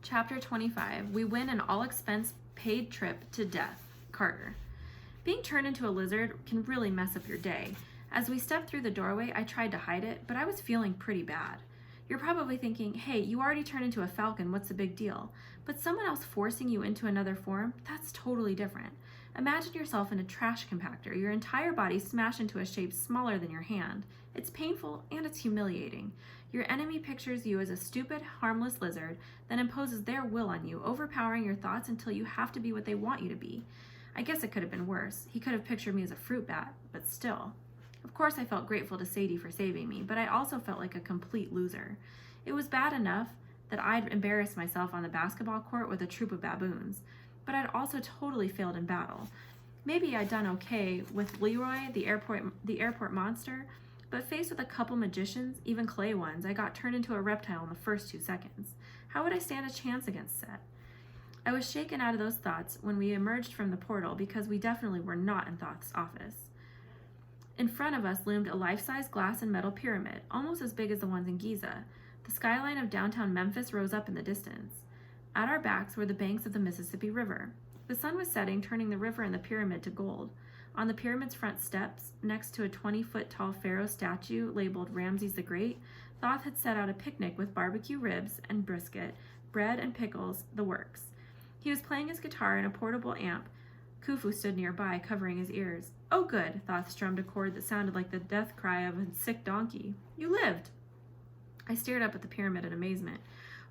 Chapter 25. We win an all-expense paid trip to death. Carter. Being turned into a lizard can really mess up your day. As we stepped through the doorway, I tried to hide it, but I was feeling pretty bad. You're probably thinking, hey, you already turned into a falcon, what's the big deal? But someone else forcing you into another form, that's totally different. Imagine yourself in a trash compactor, your entire body smashed into a shape smaller than your hand. It's painful and it's humiliating. Your enemy pictures you as a stupid, harmless lizard, then imposes their will on you, overpowering your thoughts until you have to be what they want you to be. I guess it could have been worse. He could have pictured me as a fruit bat, but still. Of course, I felt grateful to Sadie for saving me, but I also felt like a complete loser. It was bad enough that I'd embarrassed myself on the basketball court with a troop of baboons, but I'd also totally failed in battle. Maybe I'd done okay with Leroy, the airport monster, but faced with a couple magicians, even clay ones, I got turned into a reptile in the first 2 seconds. How would I stand a chance against Set? I was shaken out of those thoughts when we emerged from the portal because we definitely were not in Thoth's office. In front of us loomed a life-size glass and metal pyramid, almost as big as the ones in Giza. The skyline of downtown Memphis rose up in the distance. At our backs were the banks of the Mississippi River. The sun was setting, turning the river and the pyramid to gold. On the pyramid's front steps, next to a 20-foot-tall pharaoh statue labeled Ramses the Great, Thoth had set out a picnic with barbecue ribs and brisket, bread and pickles, the works. He was playing his guitar and a portable amp. Khufu stood nearby, covering his ears. Oh good, Thoth strummed a chord that sounded like the death cry of a sick donkey. You lived. I stared up at the pyramid in amazement.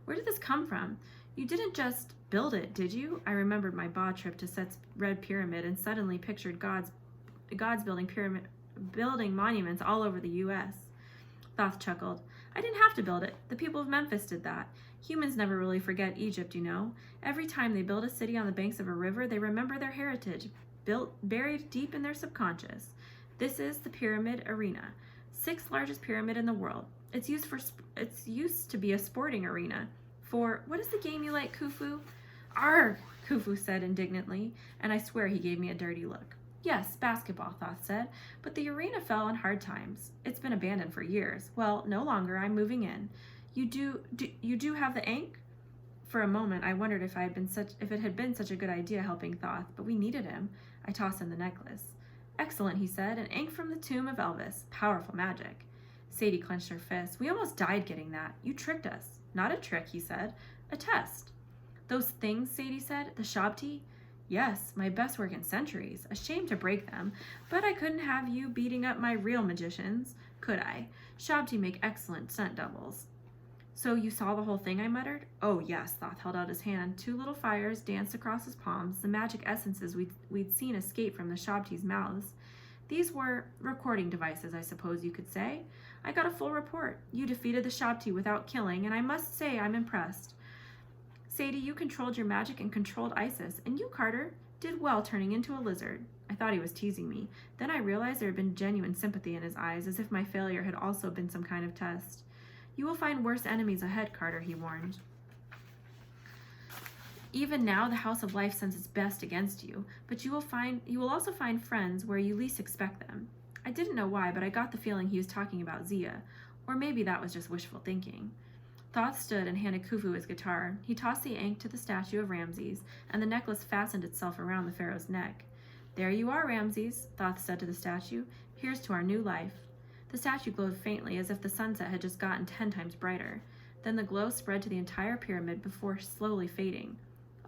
Where did this come from? You didn't just build it, did you? I remembered my Ba trip to Set's red pyramid and suddenly pictured God's building monuments all over the U.S. Thoth chuckled. I didn't have to build it. The people of Memphis did that. Humans never really forget Egypt, you know. Every time they build a city on the banks of a river, they remember their heritage, buried deep in their subconscious. This is the Pyramid Arena, 6th largest pyramid in the world. It's used to be a sporting arena. For, what is the game you like, Khufu? Arg, Khufu said indignantly, and I swear he gave me a dirty look. Yes, basketball, Thoth said, but the arena fell on hard times. It's been abandoned for years. Well, no longer. I'm moving in. You do have the Ankh? For a moment, I wondered if it had been such a good idea helping Thoth, but we needed him. I tossed him the necklace. Excellent, he said, an Ankh from the tomb of Elvis. Powerful magic. Sadie clenched her fist. We almost died getting that. You tricked us. Not a trick, he said. A test. Those things, Sadie said, the Shabti? Yes, my best work in centuries. A shame to break them, but I couldn't have you beating up my real magicians, could I? Shabti make excellent stunt doubles. So you saw the whole thing, I muttered? Oh, yes, Thoth held out his hand. 2 little fires danced across his palms, the magic essences we'd seen escape from the Shabti's mouths. These were recording devices, I suppose you could say. I got a full report. You defeated the Shabti without killing, and I must say I'm impressed. Sadie, you controlled your magic and controlled Isis, and you, Carter, did well turning into a lizard. I thought he was teasing me. Then I realized there had been genuine sympathy in his eyes, as if my failure had also been some kind of test. You will find worse enemies ahead, Carter, he warned. Even now, the House of Life sends its best against you, but you will also find friends where you least expect them. I didn't know why, but I got the feeling he was talking about Zia, or maybe that was just wishful thinking. Thoth stood and handed Khufu his guitar. He tossed the Ankh to the statue of Ramses, and the necklace fastened itself around the pharaoh's neck. There you are, Ramses, Thoth said to the statue. Here's to our new life. The statue glowed faintly, as if the sunset had just gotten 10 times brighter. Then the glow spread to the entire pyramid before slowly fading.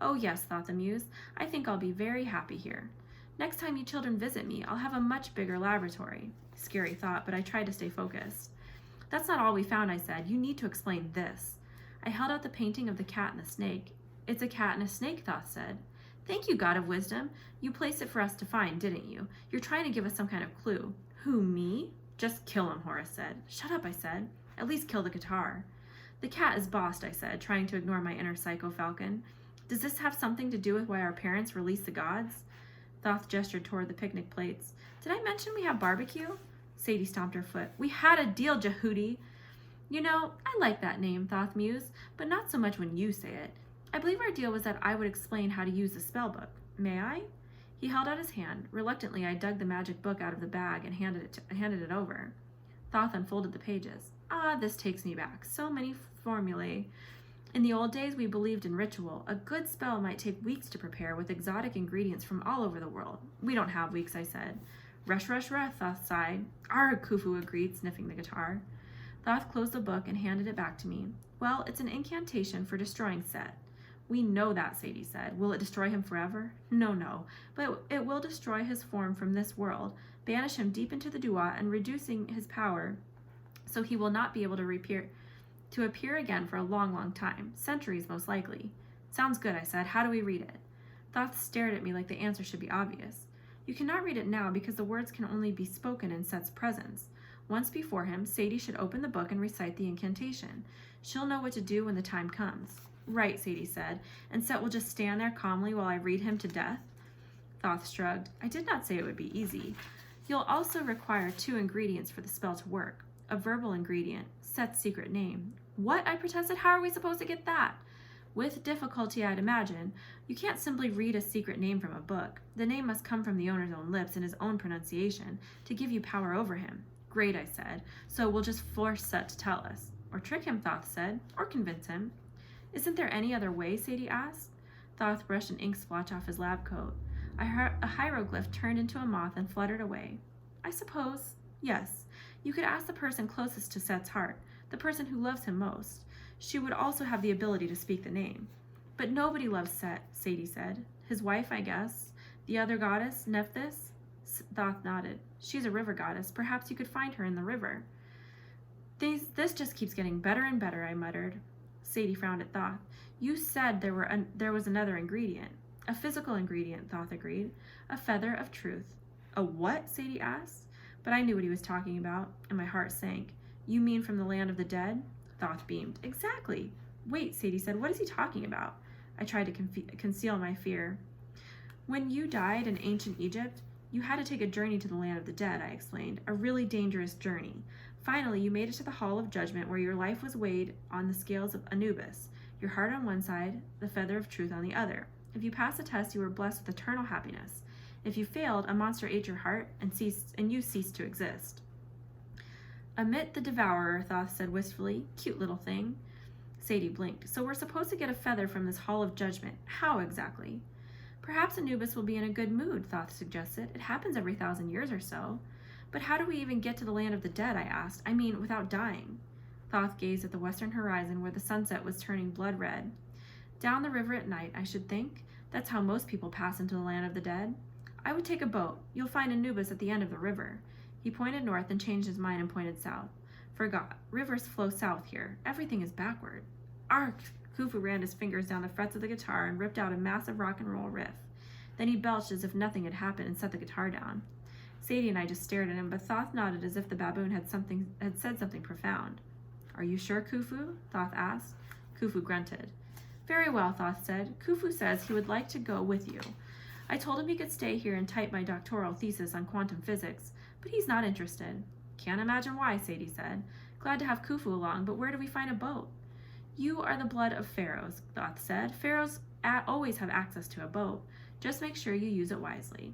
Oh yes, Thoth amused. I think I'll be very happy here. Next time you children visit me, I'll have a much bigger laboratory. Scary thought, but I tried to stay focused. That's not all we found, I said. You need to explain this. I held out the painting of the cat and the snake. It's a cat and a snake, Thoth said. Thank you, God of wisdom. You placed it for us to find, didn't you? You're trying to give us some kind of clue. Who, me? Just kill him, Horace said. Shut up, I said. At least kill the guitar. The cat is bossed, I said, trying to ignore my inner psycho-falcon. Does this have something to do with why our parents released the gods? Thoth gestured toward the picnic plates. Did I mention we have barbecue? Sadie stomped her foot. We had a deal, Jehudi. You know, I like that name, Thoth mused, but not so much when you say it. I believe our deal was that I would explain how to use the spell book. May I? He held out his hand. Reluctantly, I dug the magic book out of the bag and handed it over. Thoth unfolded the pages. Ah, this takes me back. So many formulae. In the old days, we believed in ritual. A good spell might take weeks to prepare with exotic ingredients from all over the world. We don't have weeks, I said. Rush, rush, rush, Thoth sighed. Arg, Khufu agreed, sniffing the guitar. Thoth closed the book and handed it back to me. Well, it's an incantation for destroying Set. We know that, Sadie said. Will it destroy him forever? No, but it will destroy his form from this world, banish him deep into the Dua, and reducing his power so he will not be able to appear again for a long, long time. Centuries, most likely. Sounds good, I said. How do we read it? Thoth stared at me like the answer should be obvious. You cannot read it now because the words can only be spoken in Set's presence. Once before him, Sadie should open the book and recite the incantation. She'll know what to do when the time comes. Right, Sadie said, and Set will just stand there calmly while I read him to death? Thoth shrugged. I did not say it would be easy. You'll also require 2 ingredients for the spell to work. A verbal ingredient, Set's secret name. What? I protested. How are we supposed to get that? With difficulty, I'd imagine. You can't simply read a secret name from a book. The name must come from the owner's own lips in his own pronunciation to give you power over him. Great, I said. So we'll just force Set to tell us. Or trick him, Thoth said. Or convince him. Isn't there any other way? Sadie asked. Thoth brushed an ink splotch off his lab coat. A hieroglyph turned into a moth and fluttered away. I suppose. Yes. You could ask the person closest to Set's heart, the person who loves him most. She would also have the ability to speak the name. But nobody loves Set, Sadie said. His wife, I guess. The other goddess, Nephthys? Thoth nodded. She's a river goddess. Perhaps you could find her in the river. This just keeps getting better and better, I muttered. Sadie frowned at Thoth. You said there was another ingredient. A physical ingredient, Thoth agreed. A feather of truth. A what? Sadie asked. But I knew what he was talking about, and my heart sank. You mean from the land of the dead? Thoth beamed. Exactly. Wait, Sadie said, what is he talking about? I tried to conceal my fear. When you died in ancient Egypt, you had to take a journey to the land of the dead, I explained. A really dangerous journey. Finally, you made it to the Hall of Judgment where your life was weighed on the scales of Anubis, your heart on one side, the feather of truth on the other. If you passed the test, you were blessed with eternal happiness. If you failed, a monster ate your heart and you ceased to exist. Amit the Devourer, Thoth said wistfully. Cute little thing. Sadie blinked. So we're supposed to get a feather from this Hall of Judgment. How exactly? Perhaps Anubis will be in a good mood, Thoth suggested. It happens every 1,000 years or so. But how do we even get to the land of the dead, I asked. I mean, without dying. Thoth gazed at the western horizon where the sunset was turning blood red. Down the river at night, I should think. That's how most people pass into the land of the dead. I would take a boat. You'll find Anubis at the end of the river. He pointed north and changed his mind and pointed south. Forgot. Rivers flow south here. Everything is backward. Ark! Khufu ran his fingers down the frets of the guitar and ripped out a massive rock and roll riff. Then he belched as if nothing had happened and set the guitar down. Sadie and I just stared at him, but Thoth nodded as if the baboon had said something profound. Are you sure, Khufu? Thoth asked. Khufu grunted. Very well, Thoth said. Khufu says he would like to go with you. I told him he could stay here and type my doctoral thesis on quantum physics, but he's not interested. Can't imagine why, Sadie said. Glad to have Khufu along, but where do we find a boat? You are the blood of pharaohs, Thoth said. Pharaohs always have access to a boat. Just make sure you use it wisely.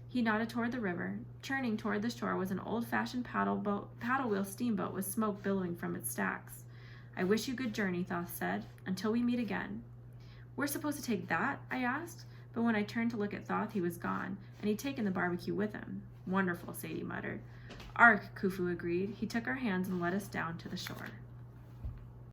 He nodded toward the river. Churning toward the shore was an old-fashioned paddle wheel steamboat with smoke billowing from its stacks. I wish you good journey, Thoth said, until we meet again. We're supposed to take that? I asked, but when I turned to look at Thoth, he was gone, and he'd taken the barbecue with him. Wonderful, Sadie muttered. Ark, Khufu agreed. He took our hands and led us down to the shore.